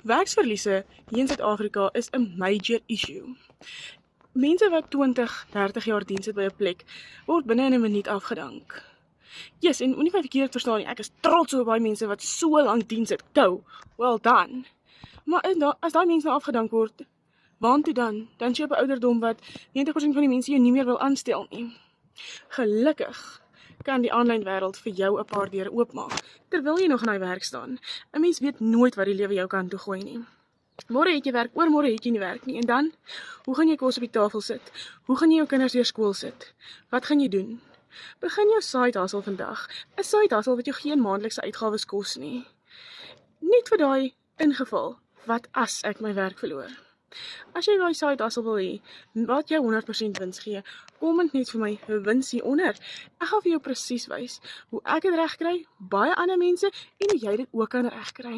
Werksverliese hier in Suid-Afrika is 'n major issue. Mense wat 20, 30 jaar diens het by 'n plek, word binne in 'n minuut afgedank. Yes, en moenie my verkeerd verstaan nie, ek is trots op baie mense wat so lank diens het. Go, well done. Maar as daai mense nou afgedank word, waartoe dan? Dan is jy op 'n ouderdom wat 90% van die mense jou nie meer wil aanstel nie. Gelukkig kan die aanlyn wêreld vir jou 'n paar deure oopmaak, terwyl jy nog in daai werk staan. 'n Mens weet nooit wat die lewe jou kan toe gooi nie. Môre het jy werk, oormôre het jy nie werk nie. En dan, hoe gaan jy kos op die tafel sit? Hoe gaan jy jou kinders deur skool sit? Wat gaan jy doen? Begin jou side hustle vandag. 'n Side hustle wat jou geen maandelikse uitgawes kos nie. Net vir daai ingeval, wat as ek my werk verloor? As jy daai side hustle wil hê, wat jou 100% wins gee, komment net vir my wins hieronder. Ek gaan vir jou presies wys hoe ek dit reg kry, baie ander mense, en hoe jy dit ook kan reg kry.